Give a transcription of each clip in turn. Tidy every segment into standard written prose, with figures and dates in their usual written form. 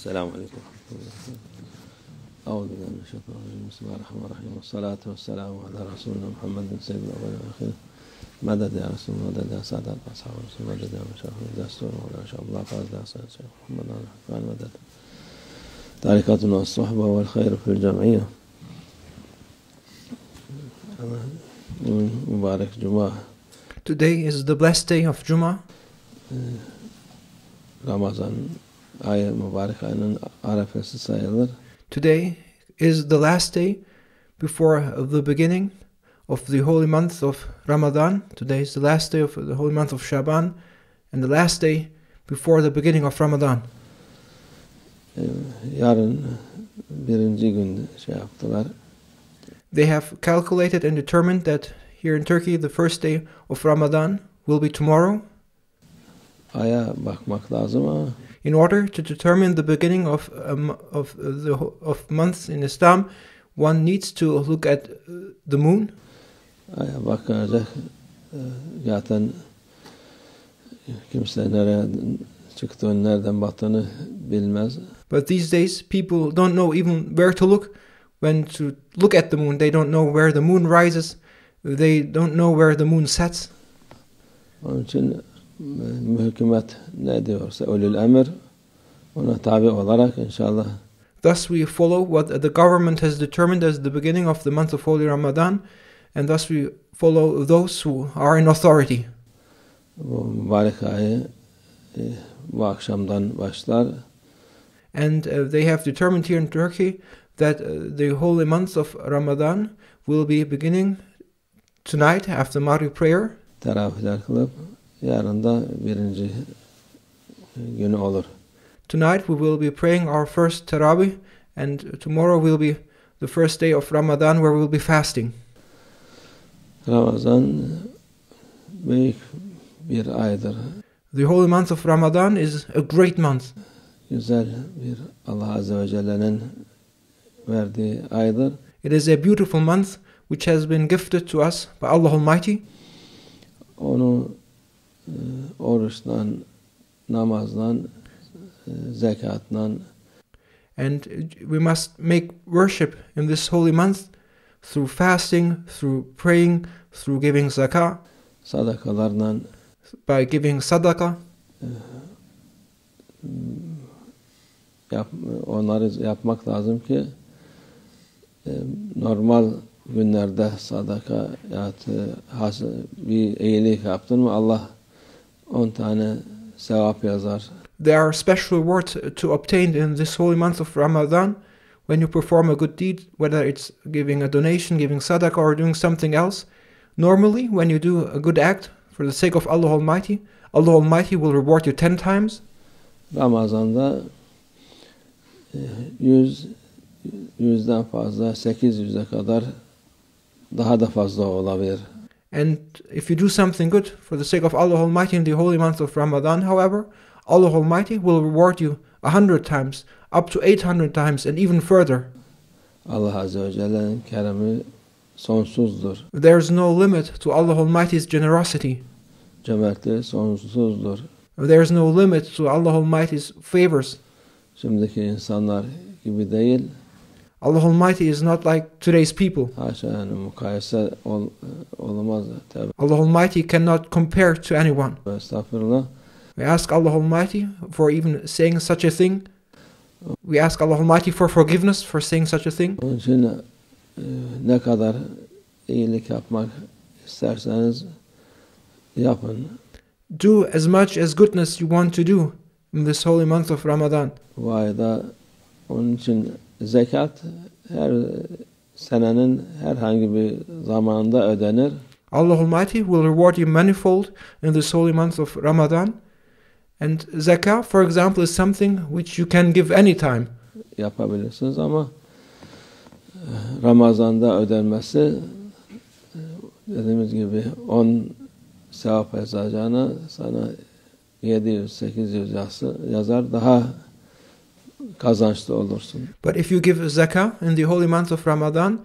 السلام عليكم ورحمة الله. أعوذ بالله من الشيطان الرجيم. بسم الله الرحمن الرحيم والصلاة والسلام على رسولنا محمد سيد الأولين والآخرين. مدد يا رسول الله، مدد يا سادة أصحاب رسول الله، مدد يا مشايخ يا سور ولا شاء الله فاز يا سيد الشيخ محمد الحفان مدد. طريقتنا الصحبة والخير في الجمعية. مبارك جمعة. Today is the blessed day of Jummah. Ramazan ayı mübarek ayının arefesi sayılır. Today is the last day before the beginning of the holy month of Ramadan. Today is the last day of the holy month of Shaban and the last day before the beginning of Ramadan. Yarın birinci gün yaptılar. They have calculated and determined that here in Turkey the first day of Ramadan will be tomorrow. Aya bakmak lazım ama in order to determine the beginning of months in Islam, one needs to look at the moon. Aya bakacak zaten kimse nereden çıktığını, nereden battığını bilmez. But these days, people don't know even where to look when to look at the moon. They don't know where the moon rises. They don't know where the moon sets. Onun için hükümet ne diyorsa ulul emir ona tabi olarak inşallah. Thus we follow what the government has determined as the beginning of the month of Holy Ramadan, and thus we follow those who are in authority. Bu mübarek ayı bu akşamdan başlar. And they have determined here in Turkey that the holy month of Ramadan will be beginning tonight after Maghrib prayer. Teravihler kılıp yarın da birinci günü olur. Tonight we will be praying our first Tarawih, and tomorrow will be the first day of Ramadan where we will be fasting. Ramazan büyük bir aydır. The holy month of Ramadan is a great month. Güzel bir Allah Azze ve Celle'nin verdiği aydır. It is a beautiful month which has been gifted to us by Allah Almighty. Onu oruçla, namazla, zekatla, and we must make worship in this holy month through fasting, through praying, through giving zakah, sadakalarla, by giving sadaqah. Onları yapmak lazım ki normal günlerde sadaka bir iyilik yaptın mı Allah 10 tane sevap yazar. There are special rewards to obtain in this holy month of Ramadan when you perform a good deed, whether it's giving a donation, giving sadaqah, or doing something else. Normally, when you do a good act for the sake of Allah Almighty will reward you 10 times. Ramazan'da 100'den fazla, 800'e kadar daha da fazla olabilir. And if you do something good for the sake of Allah Almighty in the holy month of Ramadan, however, Allah Almighty will reward you 100 times, up to 800 times, and even further. Allah Azze ve Celle'nin keremi sonsuzdur. There's no limit to Allah Almighty's generosity. Cömertliği sonsuzdur. There's no limit to Allah Almighty's favors. Şimdiki insanlar gibi değil. Allah Almighty is not like today's people. Haşa, yani mukayese olamaz tabi. Allah Almighty cannot compare to anyone. Estağfurullah. We ask Allah Almighty for even saying such a thing. We ask Allah Almighty for forgiveness for saying such a thing. Onun için ne kadar iyilik yapmak isterseniz yapın. Do as much as goodness you want to do in this holy month of Ramadan. Bu ayda onun için zekat her senenin herhangi bir zamanında ödenir. Allah Almighty will reward you manifold in this holy month of Ramadan. And zakah, for example, is something which you can give anytime. Yapabilirsiniz ama Ramazan'da ödenmesi dediğimiz gibi 10 sevap yazacağına sana 700-800 yazar, daha kazançlı olursun. But if you give zakah in the holy month of Ramadan,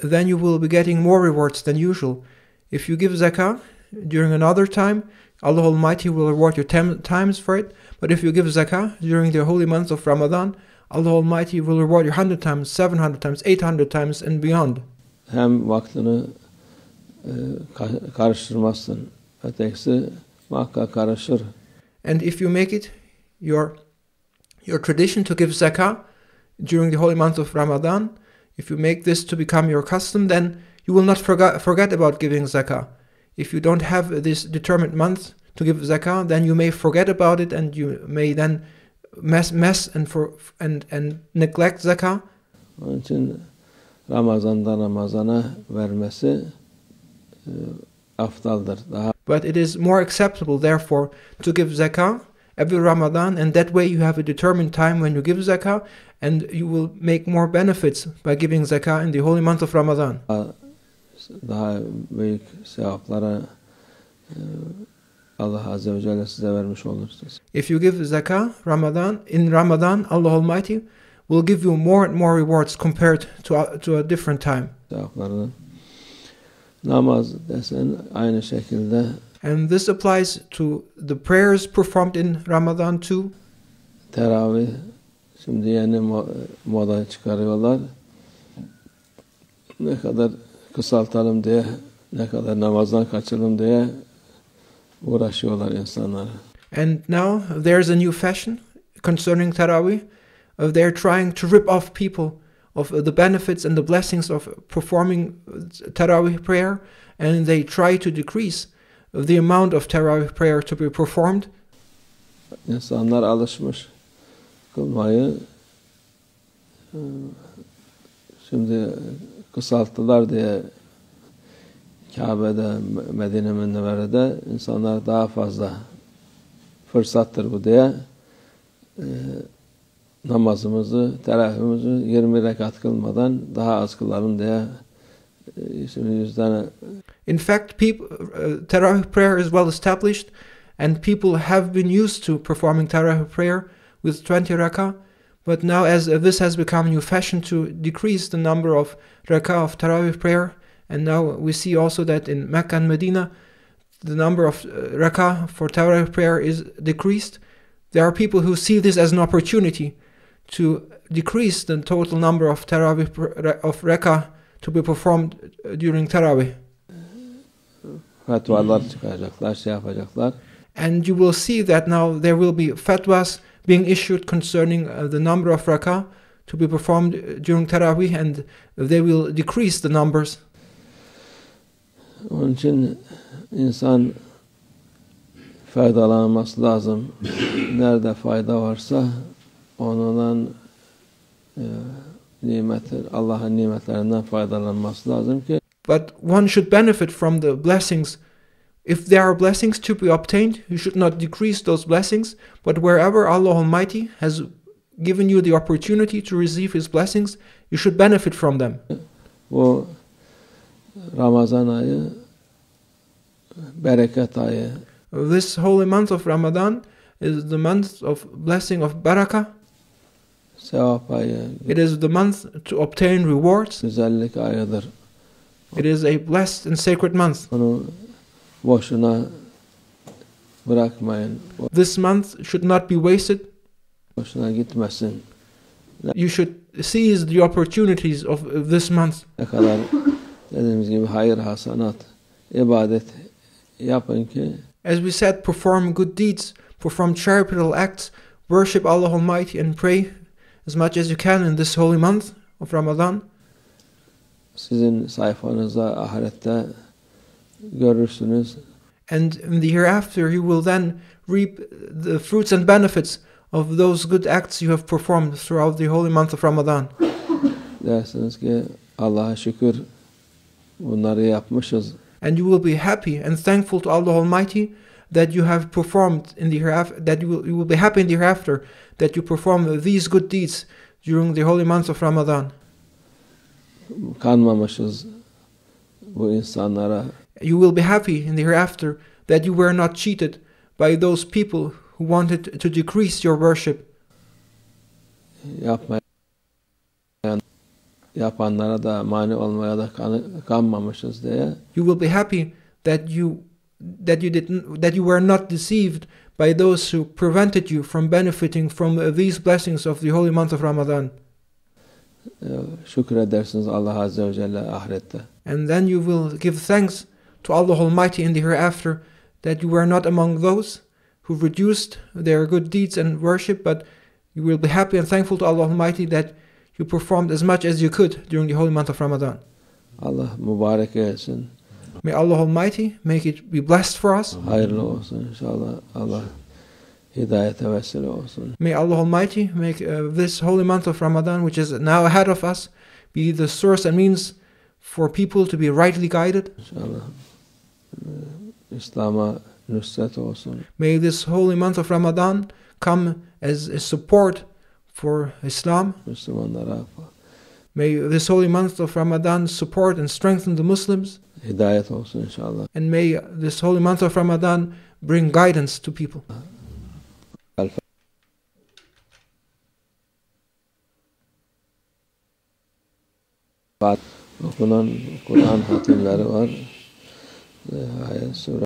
then you will be getting more rewards than usual. If you give zakah during another time, Allah Almighty will reward you 10 times for it. But if you give zakah during the holy month of Ramadan, Allah Almighty will reward you 100 times, 700 times, 800 times and beyond. Hem vaktini karıştırmazsın. Ötekisi muhakkak karışır. And if you make it your tradition to give zakah during the holy month of Ramadan, if you make this to become your custom, then you will not forget about giving zakah. If you don't have this determined month to give zakah, then you may forget about it and you may then mess and neglect zakah. Onun için Ramazan'dan Ramazan'a vermesi aftaldır. But it is more acceptable, therefore, to give zakah every Ramadan, and that way you have a determined time when you give zakah, and you will make more benefits by giving zakah in the holy month of Ramadan. Daha büyük sevaplara Allah Azze ve Celle size vermiş olursunuz. If you give zakah in Ramadan, Allah Almighty will give you more and more rewards compared to a different time. Sevaplarını. Namaz desen aynı şekilde. And this applies to the prayers performed in Ramadan too. Teravih şimdi yeni moda çıkarıyorlar. Ne kadar kısaltalım diye, ne kadar namazdan kaçalım diye uğraşıyorlar insanlar. And now there's a new fashion concerning Tarawih. They're trying to rip off people of the benefits and the blessings of performing Tarawih prayer, and they try to decrease the amount of Tarawih prayer to be performed. İnsanlar alışmış kılmayı. Şimdi kısalttılar diye Kabe'de, Medine Münevvere'de insanlar daha fazla fırsattır bu diye namazımızı, teravihimizi 20 rekat kılmadan daha az kılalım diye şimdi 100 tane. In fact, Tarawih prayer is well established, and people have been used to performing Tarawih prayer with 20 rakah. But now, as this has become a new fashion to decrease the number of rakah of Tarawih prayer, and now we see also that in Mecca and Medina, the number of rakah for Tarawih prayer is decreased. There are people who see this as an opportunity to decrease the total number of Tarawih of rakah to be performed during Tarawih. Fatvalar çıkaracaklar, şey yapacaklar. And you will see that now there will be fatwas being issued concerning the number of rakah to be performed during Tarawih, and they will decrease the numbers. Onun için insan faydalanması lazım. Nerede fayda varsa ondan Allah'ın nimetlerinden faydalanması lazım ki. But one should benefit from the blessings. If there are blessings to be obtained, you should not decrease those blessings, but wherever Allah Almighty has given you the opportunity to receive His blessings, you should benefit from them. Bu Ramazan ayı bereket ayı. This holy month of Ramadan is the month of blessing of barakah. Sevap ayı. It is the month to obtain rewards. Güzellik ayıdır. It is a blessed and sacred month. Onu boşuna bırakmayın. This month should not be wasted. Boşuna gitmesin. You should seize the opportunities of this month. Ne kadar dediğimiz gibi hayır, hasanat, ibadet yapın ki. As we said, perform good deeds, perform charitable acts, worship Allah Almighty and pray as much as you can in this holy month of Ramadan. Sizin sayfanızda ahirette görürsünüz. And in the hereafter you will then reap the fruits and benefits of those good acts you have performed throughout the holy month of Ramadan. Dersiniz ki Allah'a şükür bunları yapmışız. And you will be happy and thankful to Allah Almighty that you have performed in the hereafter, that you will be happy in the hereafter that you performed these good deeds during the holy month of Ramadan. Kanmamışız bu insanlara. You will be happy in the hereafter that you were not cheated by those people who wanted to decrease your worship. Yapanlara da mani olmaya da kanmamışız diye. You will be happy that you that you were not deceived by those who prevented you from benefiting from these blessings of the holy month of Ramadan. Şükredersiniz Allah Azze ve Celle ahirette. And then you will give thanks to Allah Almighty in the hereafter that you were not among those who reduced their good deeds and worship, but you will be happy and thankful to Allah Almighty that you performed as much as you could during the holy month of Ramadan. Allah mübarek etsin. May Allah Almighty make it be blessed for us. Hayırlı olsun inşallah. Allah hidayete vesile olsun. May Allah Almighty make this holy month of Ramadan, which is now ahead of us, be the source and means for people to be rightly guided. İnşallah İslam'a nusret olsun. May this holy month of Ramadan come as a support for Islam. Müslümanlara May this holy month of Ramadan support and strengthen the Muslims. hidayet olsun inşallah. And may this holy month of Ramadan bring guidance to people. Okunan Kur'an hatimleri var. Ayet, sure.